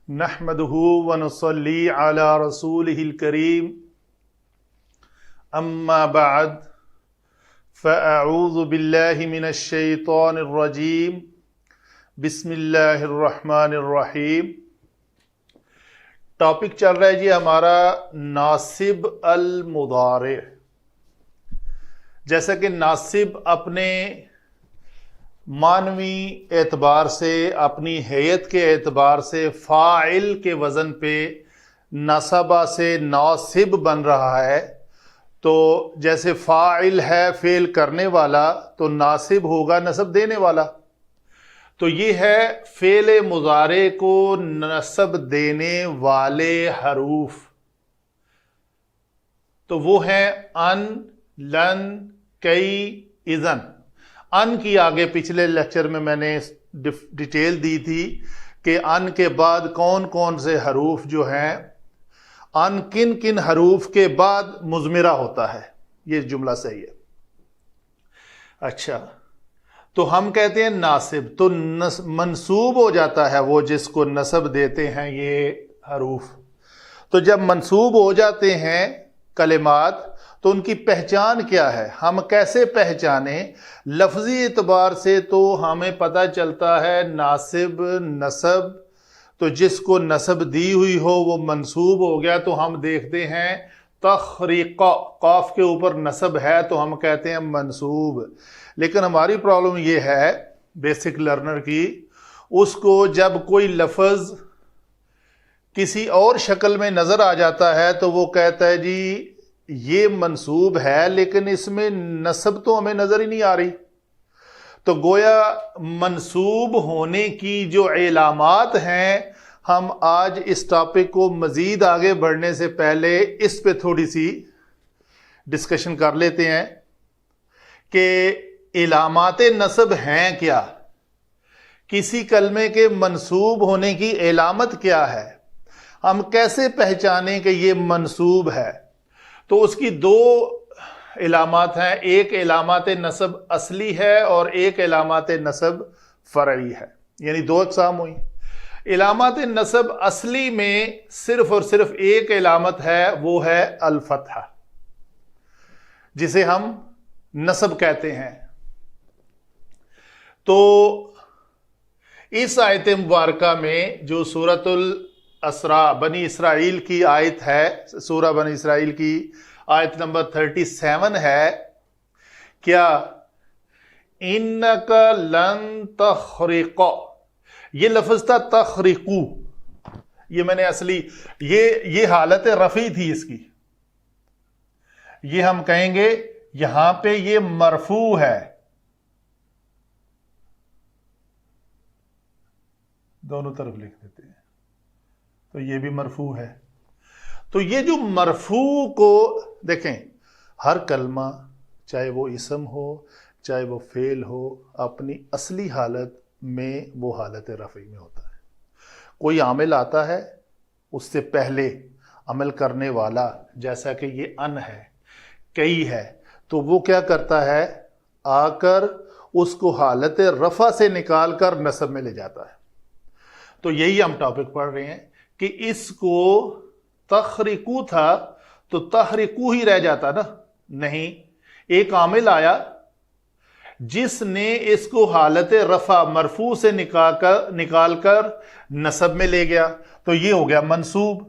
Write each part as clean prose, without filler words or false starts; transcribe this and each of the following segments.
نحمده ونصلي على رسوله الكريم اما بعد فاعوذ باللہ من الشیطان الرجیم بسم اللہ الرحمن الرحیم۔ ٹاپک چل رہا ہے جی ہمارا ناصب المضارع۔ جیسا کہ ناصب اپنے معنوی اعتبار سے، اپنی حیت کے اعتبار سے فاعل کے وزن پہ نصبہ سے ناصب بن رہا ہے، تو جیسے فاعل ہے فعل کرنے والا تو ناصب ہوگا نصب دینے والا۔ تو یہ ہے فعل مضارع کو نصب دینے والے حروف، تو وہ ہیں ان، لن، کئی، اذن۔ ان کی آگے پچھلے لیکچر میں نے ڈیٹیل دی تھی کہ ان کے بعد کون کون سے حروف جو ہیں، ان کن کن حروف کے بعد مضمرہ ہوتا ہے، یہ جملہ صحیح ہے۔ اچھا، تو ہم کہتے ہیں ناصب، تو منصوب ہو جاتا ہے وہ جس کو نصب دیتے ہیں یہ حروف۔ تو جب منصوب ہو جاتے ہیں کلمات تو ان کی پہچان کیا ہے، ہم کیسے پہچانیں؟ لفظی اعتبار سے تو ہمیں پتہ چلتا ہے ناصب نصب، تو جس کو نصب دی ہوئی ہو وہ منصوب ہو گیا، تو ہم دیکھتے ہیں تخریق، قاف کے اوپر نصب ہے تو ہم کہتے ہیں منصوب۔ لیکن ہماری پرابلم یہ ہے بیسک لرنر کی، اس کو جب کوئی لفظ کسی اور شکل میں نظر آ جاتا ہے تو وہ کہتا ہے جی یہ منصوب ہے لیکن اس میں نصب تو ہمیں نظر ہی نہیں آ رہی۔ تو گویا منصوب ہونے کی جو علامات ہیں، ہم آج اس ٹاپک کو مزید آگے بڑھنے سے پہلے اس پہ تھوڑی سی ڈسکشن کر لیتے ہیں کہ علامات نصب ہیں کیا، کسی کلمے کے منصوب ہونے کی علامت کیا ہے، ہم کیسے پہچانیں کہ یہ منصوب ہے؟ تو اس کی دو علامات ہیں، ایک علامات نصب اصلی ہے اور ایک علامات نصب فرعی ہے، یعنی دو اقسام ہوئی۔ علامات نصب اصلی میں صرف اور صرف ایک علامت ہے، وہ ہے الفتحہ، جسے ہم نصب کہتے ہیں۔ تو اس آیت مبارکہ میں جو سورۃ الاسراء بنی اسرائیل کی آیت ہے، سورہ بنی اسرائیل کی آیت نمبر 37 ہے، کیا انک لن تخرق، یہ لفظ تھا تخرقو، یہ میں نے اصلی یہ حالت رفعی تھی اس کی، یہ ہم کہیں گے یہاں پہ یہ مرفوع ہے، دونوں طرف لکھ دیتے ہیں، تو یہ بھی مرفوع ہے۔ تو یہ جو مرفوع کو دیکھیں، ہر کلمہ چاہے وہ اسم ہو چاہے وہ فعل ہو، اپنی اصلی حالت میں وہ حالت رفعی میں ہوتا ہے۔ کوئی عامل آتا ہے، اس سے پہلے عمل کرنے والا، جیسا کہ یہ ان ہے، کئی ہے، تو وہ کیا کرتا ہے، آ کر اس کو حالت رفع سے نکال کر نصب میں لے جاتا ہے۔ تو یہی ہم ٹاپک پڑھ رہے ہیں کہ اس کو تخرقو تھا تو تحرقو ہی رہ جاتا نا، نہیں، ایک عامل آیا جس نے اس کو حالت رفع مرفوع سے نکال کر نصب میں لے گیا، تو یہ ہو گیا منصوب۔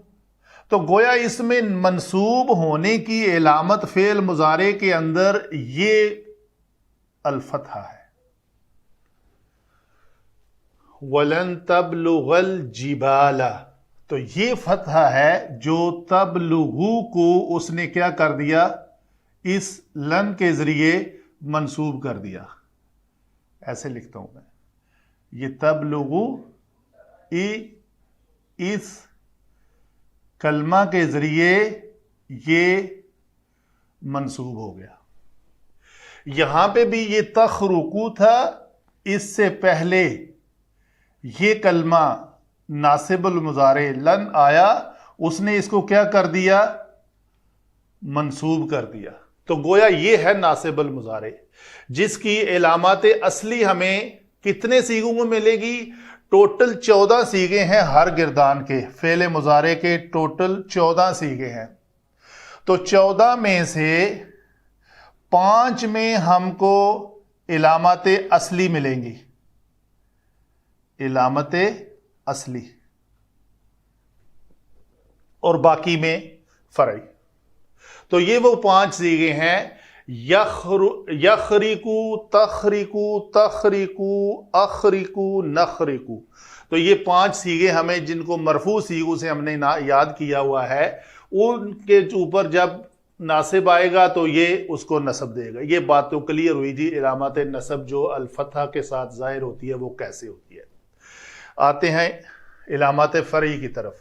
تو گویا اس میں منصوب ہونے کی علامت فعل مضارع کے اندر یہ الفتحہ ہے۔ وَلَن تَبْلُغَ الْجِبَالَ، تو یہ فتحہ ہے جو تبلغو کو اس نے کیا کر دیا، اس لن کے ذریعے منصوب کر دیا۔ ایسے لکھتا ہوں میں، یہ تبلغو اس کلمہ کے ذریعے یہ منصوب ہو گیا۔ یہاں پہ بھی یہ تخرقو تھا، اس سے پہلے یہ کلمہ ناصب المضارع لن آیا، اس نے اس کو کیا کر دیا، منصوب کر دیا۔ تو گویا یہ ہے ناصب المضارع، جس کی علامات اصلی ہمیں کتنے سیغوں میں ملے گی؟ ٹوٹل 14 سیغے ہیں ہر گردان کے، فعل مضارع کے ٹوٹل 14 سیغے ہیں. تو 14 میں سے 5 میں ہم کو علامت اصلی ملیں گی، علامت اصلی، اور باقی میں فرعی. تو یہ وہ 5 سیغے ہیں، یخرکو، تخرکو، تخرکو، اخرکو، نخرکو. تو یہ 5 سیغے ہمیں جن کو مرفوع سیغوں سے ہم نے یاد کیا ہوا ہے، ان کے اوپر جب ناصب آئے گا تو یہ اس کو نصب دے گا. یہ بات تو کلیئر ہوئی جی. علامت نصب جو الفتحہ کے ساتھ ظاہر ہوتی ہے وہ کیسے ہوتی ہے. آتے ہیں علامات فرعی کی طرف.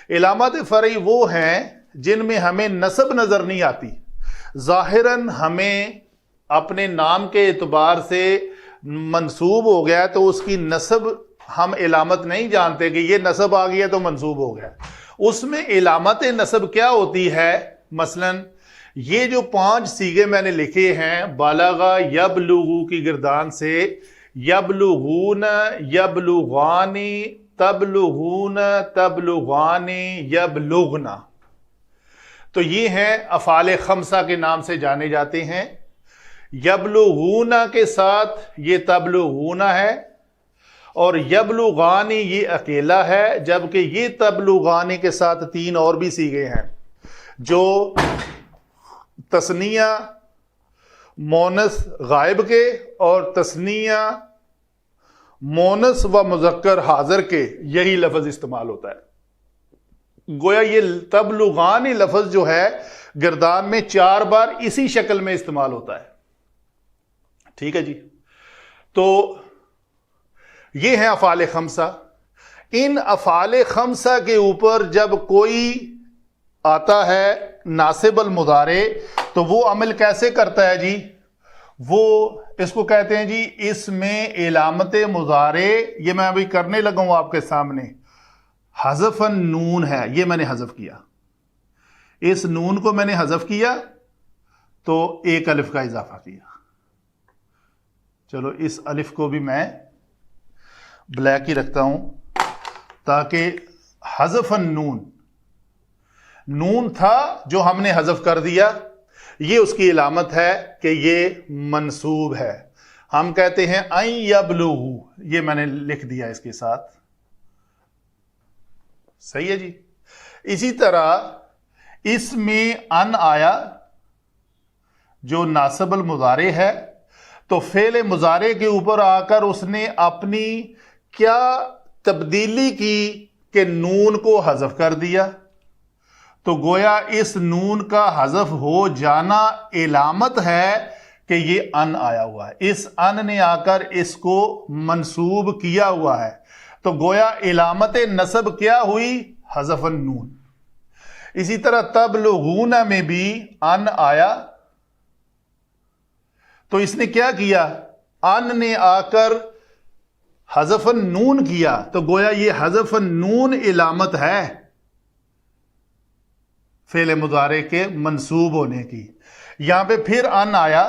علامات فرعی وہ ہیں جن میں ہمیں نصب نظر نہیں آتی. ظاہراً ہمیں اپنے نام کے اعتبار سے منصوب ہو گیا تو اس کی نصب ہم علامت نہیں جانتے کہ یہ نصب آ گیا تو منصوب ہو گیا. اس میں علامت نصب کیا ہوتی ہے؟ مثلاً یہ جو 5 سیغے میں نے لکھے ہیں، بالغا یبلغو کی گردان سے یبلغون، یبلغانی، تبلغون، تبلغانی، یبلغنا، تو یہ ہیں افعال خمسہ کے نام سے جانے جاتے ہیں. یبلغون کے ساتھ یہ تبلغون ہے، اور یبلغانی یہ اکیلا ہے، جبکہ یہ تبلغانی کے ساتھ 3 اور بھی سیغے ہیں جو تثنیہ مونث غائب کے اور تثنیہ مونث و مذکر حاضر کے یہی لفظ استعمال ہوتا ہے. گویا یہ تبلغانی لفظ جو ہے گردان میں 4 بار اسی شکل میں استعمال ہوتا ہے. ٹھیک ہے جی. تو یہ ہیں افعال خمسہ. ان افعال خمسہ کے اوپر جب کوئی آتا ہے ناصب المضارع تو وہ عمل کیسے کرتا ہے جی؟ وہ اس کو کہتے ہیں جی اس میں علامت مضارع، یہ میں ابھی کرنے لگا ہوں آپ کے سامنے، حذف النون ہے. یہ میں نے حذف کیا، اس نون کو میں نے حذف کیا تو ایک الف کا اضافہ کیا. چلو اس الف کو بھی میں بلیک ہی رکھتا ہوں تاکہ حذف النون، نون تھا جو ہم نے حذف کر دیا، یہ اس کی علامت ہے کہ یہ منصوب ہے. ہم کہتے ہیں ان یبلغو، یہ میں نے لکھ دیا اس کے ساتھ. صحیح ہے جی. اسی طرح اس میں ان آیا جو ناصب المضارع ہے، تو فعل مضارع کے اوپر آ کر اس نے اپنی کیا تبدیلی کی کہ نون کو حذف کر دیا. تو گویا اس نون کا حذف ہو جانا علامت ہے کہ یہ ان آیا ہوا ہے. اس ان نے آ کر اس کو منصوب کیا ہوا ہے. تو گویا علامت نصب کیا ہوئی؟ حذف النون. اسی طرح تبلغون میں بھی ان آیا تو اس نے کیا کیا؟ ان نے آ کر حذف النون کیا، تو گویا یہ حذف النون علامت ہے فعل مضارع کے منصوب ہونے کی. یہاں پہ پھر ان آیا،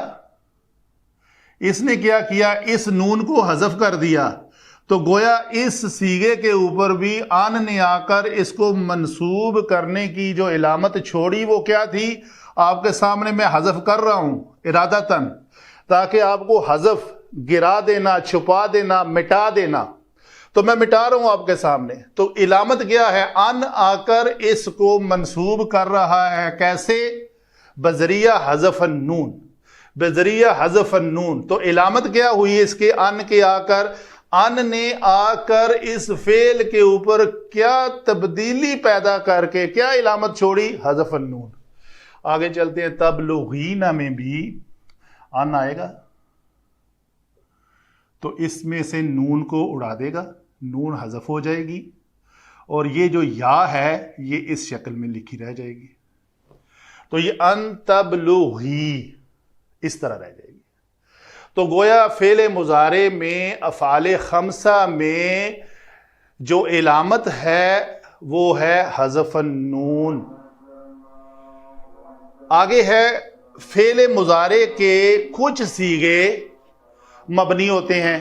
اس نے کیا کیا؟ اس نون کو حذف کر دیا، تو گویا اس سیغے کے اوپر بھی ان نے آ کر اس کو منصوب کرنے کی جو علامت چھوڑی وہ کیا تھی؟ آپ کے سامنے میں حذف کر رہا ہوں ارادتاً تاکہ آپ کو حذف گرا دینا، چھپا دینا، مٹا دینا، تو میں مٹا رہا ہوں آپ کے سامنے. تو علامت کیا ہے؟ ان آ کر اس کو منصوب کر رہا ہے. کیسے؟ بذریعہ حذف النون، بذریعہ حذف النون. تو علامت کیا ہوئی اس کے؟ ان کے آ کر، ان نے آ کر اس فعل کے اوپر کیا تبدیلی پیدا کر کے کیا علامت چھوڑی؟ حذف النون. آگے چلتے ہیں. تبلغین میں بھی ان آئے گا تو اس میں سے نون کو اڑا دے گا، نون حذف ہو جائے گی، اور یہ جو یا ہے یہ اس شکل میں لکھی رہ جائے گی. تو یہ ان تبلغی اس طرح رہ جائے گی. تو گویا فعل مضارع میں افعال خمسہ میں جو علامت ہے وہ ہے حذف النون. آگے ہے فعل مضارع کے کچھ صیغے مبنی ہوتے ہیں،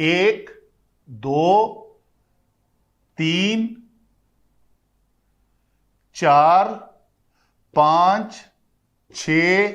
1 2 3 4 5 6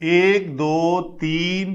1 2 3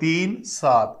3 7।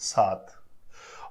7।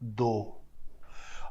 2।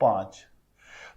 5।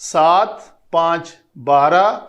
7 5 12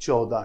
14,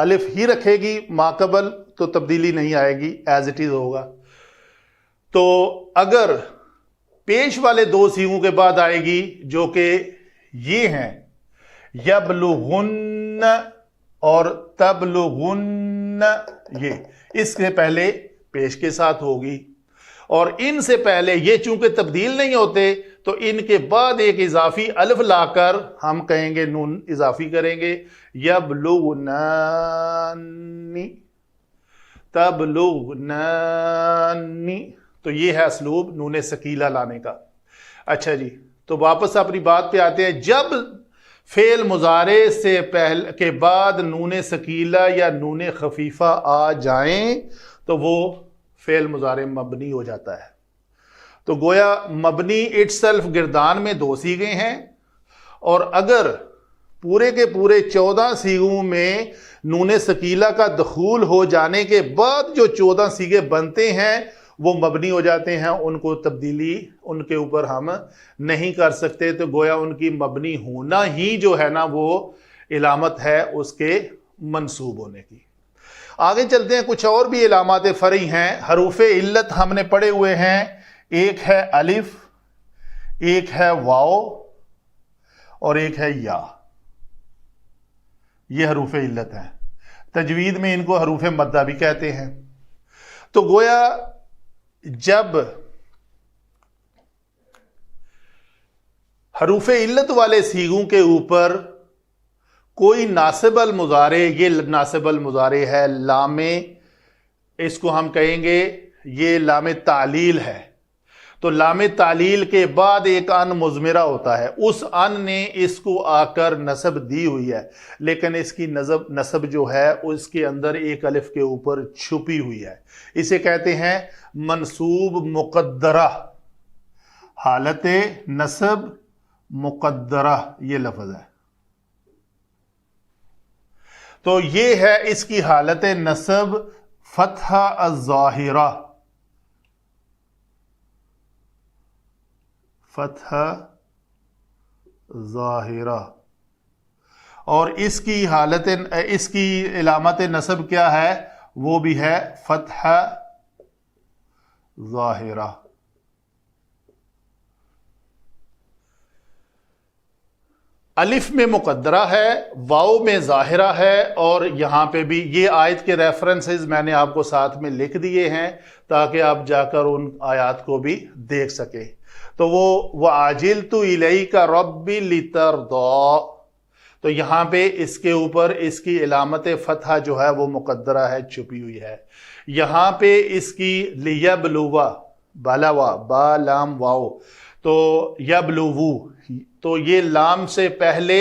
الف ہی رکھے گی ماقبل تو تبدیلی نہیں آئے گی، ایز اٹ از ہوگا۔ تو اگر پیش والے دو سیغوں کے بعد آئے گی جو کہ یہ ہیں یبلغن اور تبلغن، یہ اس سے پہلے پیش کے ساتھ ہوگی، اور ان سے پہلے یہ چونکہ تبدیل نہیں ہوتے تو ان کے بعد ایک اضافی الف لا کر ہم کہیں گے نون اضافی کریں گے، یبلغنانی تبلغنانی، تو یہ ہے اسلوب نون ثقیلہ لانے کا۔ اچھا جی، تو واپس اپنی بات پہ آتے ہیں۔ جب فعل مضارع سے پہلے کے بعد نون ثقیلہ یا نون خفیفہ آ جائیں تو وہ فعل مضارع مبنی ہو جاتا ہے۔ تو گویا مبنی اٹ سیلف گردان میں دو سیغے ہیں، اور اگر پورے کے پورے 14 سیغوں میں نون ثقیلہ کا دخول ہو جانے کے بعد جو 14 سیغے بنتے ہیں وہ مبنی ہو جاتے ہیں، ان کو تبدیلی ان کے اوپر ہم نہیں کر سکتے۔ تو گویا ان کی مبنی ہونا ہی جو ہے نا وہ علامت ہے اس کے منصوب ہونے کی۔ آگے چلتے ہیں، کچھ اور بھی علامات فرعی ہیں۔ حروف علت ہم نے پڑھے ہوئے ہیں، ایک ہے الف، ایک ہے واو اور ایک ہے یا، یہ حروف علت ہیں۔ تجوید میں ان کو حروف مدہ بھی کہتے ہیں۔ تو گویا جب حروف علت والے سیغوں کے اوپر کوئی ناصب المضارع، یہ ناصب المضارع ہے، لام، اس کو ہم کہیں گے یہ لام تعلیل ہے، تو لام تعلیل کے بعد ایک ان مضمرہ ہوتا ہے، اس ان نے اس کو آ کر نصب دی ہوئی ہے، لیکن اس کی نصب جو ہے اس کے اندر ایک الف کے اوپر چھپی ہوئی ہے، اسے کہتے ہیں منصوب مقدرہ، حالت نصب مقدرہ یہ لفظ ہے۔ تو یہ ہے اس کی حالت نصب فتحہ الظاہرہ، فتح ظاہرہ، اور اس کی حالت، اس کی علامت نصب کیا ہے؟ وہ بھی ہے فتح ظاہرہ۔ الف میں مقدرہ ہے، واو میں ظاہرہ ہے، اور یہاں پہ بھی یہ آیت کے ریفرنسز میں نے آپ کو ساتھ میں لکھ دیے ہیں تاکہ آپ جا کر ان آیات کو بھی دیکھ سکیں۔ تو وہ وَعَجِلْتُ إِلَيْكَ رَبِّ لِتَرْضَىٰ، تو یہاں پہ اس کے اوپر اس کی علامت فتحہ جو ہے وہ مقدرہ ہے، چھپی ہوئی ہے۔ یہاں پہ اس کی لِيَبْلُوَ، بَلَوَ، با لام واو، تو یبلوو، تو یہ لام سے پہلے،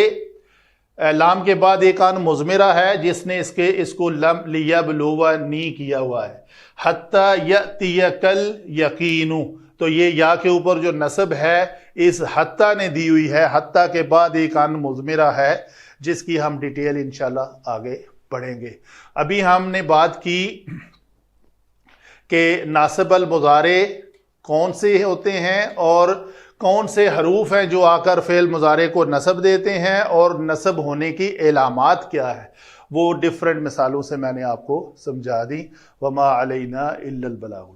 لام کے بعد ایک ان مضمرہ ہے جس نے اس کو لیبلونی کیا ہوا ہے، حتیٰ یأتیک الیقین، تو یہ یا کے اوپر جو نصب ہے اس حتیٰ نے دی ہوئی ہے، حتیٰ کے بعد ایک ان مضمرہ ہے جس کی ہم ڈیٹیل انشاءاللہ آگے پڑھیں گے۔ ابھی ہم نے بات کی کہ ناصب المضارع کون سے ہوتے ہیں اور کون سے حروف ہیں جو آ کر فعل مضارع کو نصب دیتے ہیں، اور نصب ہونے کی علامات کیا ہے، وہ ڈیفرنٹ مثالوں سے میں نے آپ کو سمجھا دی۔ وما علینا الا البلاغ۔